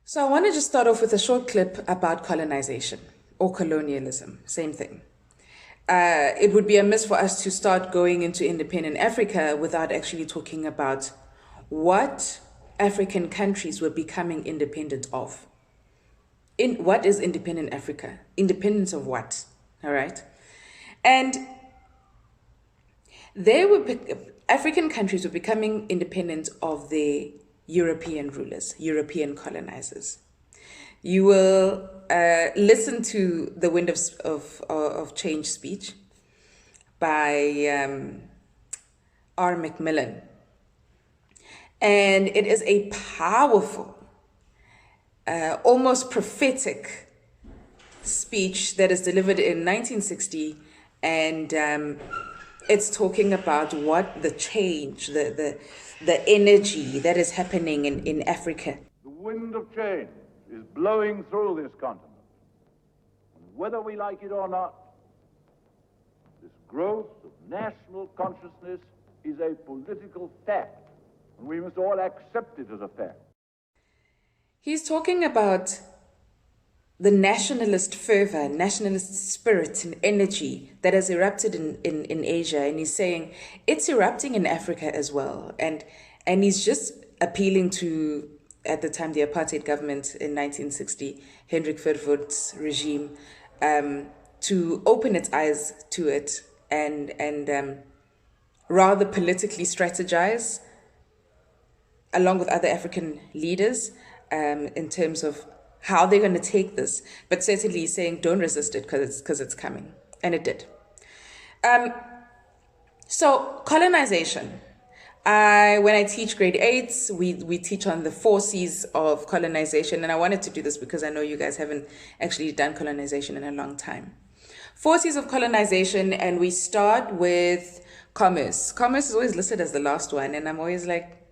So I want to just start off with a short clip about colonization or colonialism, same thing. It would be amiss for us to start going into independent Africa without actually talking about what African countries were becoming independent of. In what is independent Africa? Independence of what? All right. And they were African countries were becoming independent of the European rulers, European colonizers. You will listen to the Wind of Change speech by R. Macmillan. And it is a powerful, almost prophetic speech that is delivered in 1960. And it's talking about what the change, the energy that is happening in Africa. The wind of change is blowing through this continent. And whether we like it or not, this growth of national consciousness is a political fact, and we must all accept it as a fact. He's talking about the nationalist fervor, nationalist spirit and energy that has erupted in Asia. And he's saying it's erupting in Africa as well. And he's just appealing to, at the time, the apartheid government in 1960, Hendrik Verwoerd's regime, to open its eyes to it and rather politically strategize along with other African leaders in terms of how they're going to take this, but certainly saying don't resist it because it's coming, and it did. So colonization. When I teach grade 8s, we teach on the 4 C's of colonization, and I wanted to do this because I know you guys haven't actually done colonization in a long time. 4 C's of colonization, and we start with commerce. Commerce is always listed as the last one, and I'm always like,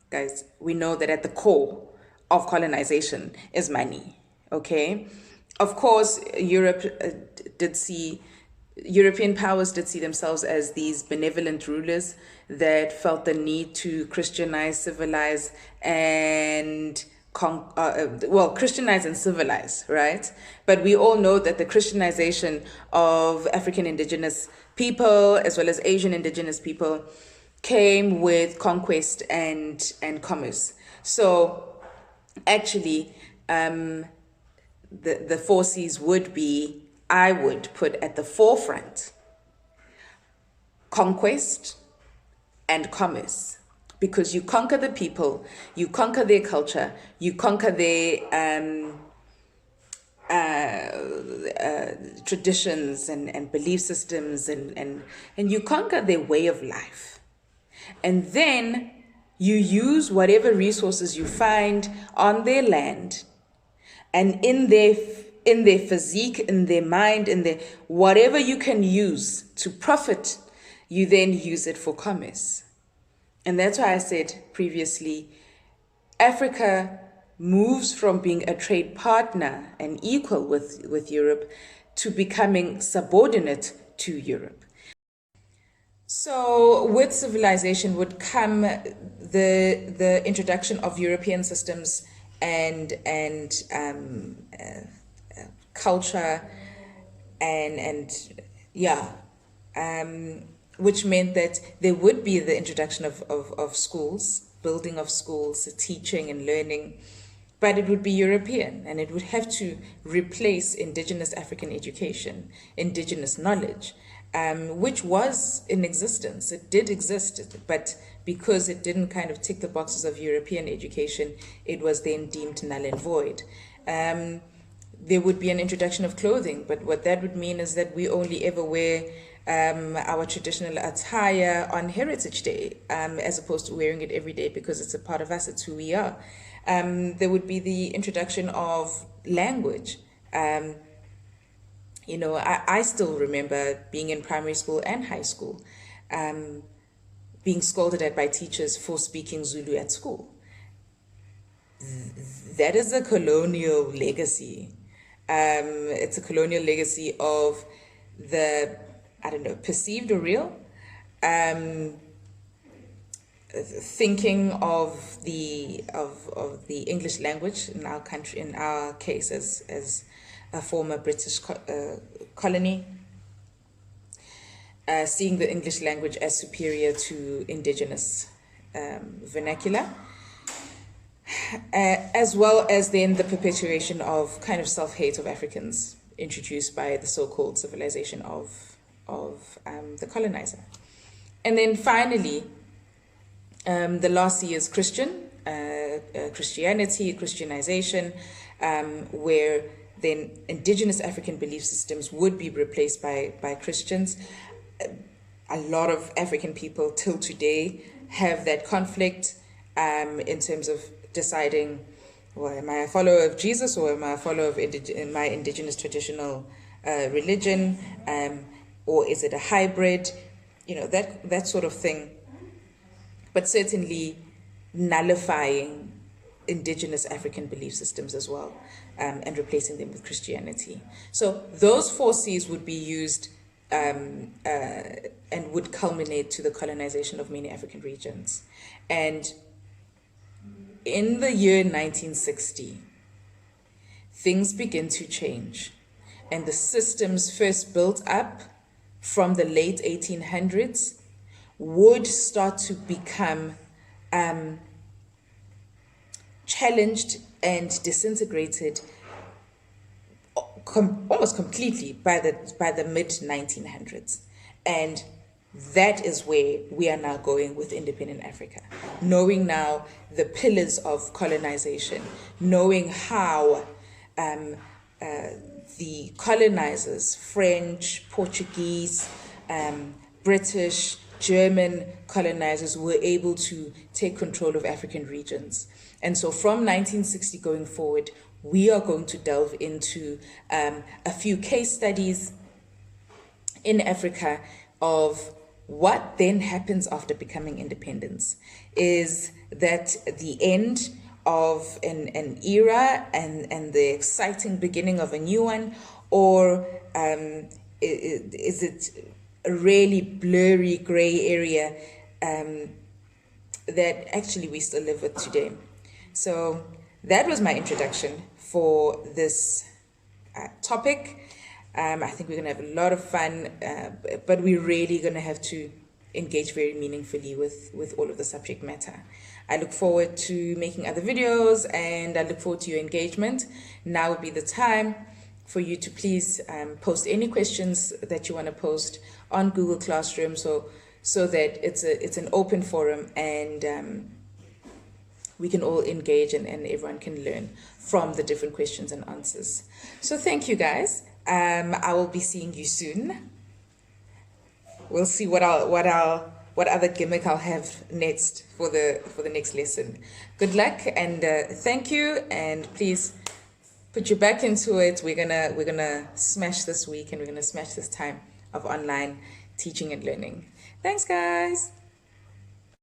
guys, we know that at the core of colonization is money, okay? Of course, European powers did see themselves as these benevolent rulers that felt the need to Christianize, civilize, and Christianize and civilize, right? But we all know that the Christianization of African indigenous people, as well as Asian indigenous people, came with conquest and commerce. So actually, the 4 C's would be, I would put at the forefront, conquest and commerce. Because you conquer the people, you conquer their culture, you conquer their traditions and belief systems, and you conquer their way of life. And then you use whatever resources you find on their land and in their physique, in their mind, in their whatever you can use to profit, you then use it for commerce. And that's why I said previously, Africa moves from being a trade partner and equal with Europe to becoming subordinate to Europe. So with civilization would come the introduction of European systems and culture which meant that there would be the introduction of schools, building of schools, teaching and learning, but it would be European, and it would have to replace indigenous African education, indigenous knowledge, which was in existence. It did exist, but because it didn't kind of tick the boxes of European education, it was then deemed null and void. There would be an introduction of clothing, but what that would mean is that we only ever wear our traditional attire on Heritage Day, as opposed to wearing it every day because it's a part of us, it's who we are. There would be the introduction of language. I still remember being in primary school and high school, being scolded at by teachers for speaking Zulu at school. That is a colonial legacy. It's a colonial legacy of the, perceived or real, thinking of the English language in our country, in our case as a former British colony, seeing the English language as superior to indigenous vernacular, as well as then the perpetuation of kind of self-hate of Africans introduced by the so-called civilization of the colonizer. And then finally, the last C is Christianity, Christianization, where then indigenous African belief systems would be replaced by Christians. A lot of African people till today have that conflict in terms of deciding, well, am I a follower of Jesus or am I a follower of my indigenous traditional religion, or is it a hybrid? That sort of thing. But certainly nullifying indigenous African belief systems as well, and replacing them with Christianity. So those 4 C's would be used and would culminate to the colonization of many African regions. And in the year 1960, things begin to change, and the systems first built up from the late 1800s would start to become challenged and disintegrated almost completely by the mid-1900s. And that is where we are now going with independent Africa, knowing now the pillars of colonization, knowing how the colonizers, French, Portuguese, British, German colonizers, were able to take control of African regions. And so from 1960 going forward, we are going to delve into a few case studies in Africa of what then happens after becoming independence. Is that the end of an era and the exciting beginning of a new one, or is it a really blurry gray area that actually we still live with today? So that was my introduction for this topic. I think we're going to have a lot of fun, but we're really going to have to engage very meaningfully with all of the subject matter. I look forward to making other videos, and I look forward to your engagement. Now would be the time for you to please post any questions that you want to post on Google Classroom, so that it's an open forum, and we can all engage and everyone can learn from the different questions and answers. So thank you, guys. I will be seeing you soon. We'll see what other gimmick I'll have next for the next lesson. Good luck, and thank you, and please put your back into it. We're gonna smash this week, and we're gonna smash this time of online teaching and learning. Thanks, guys.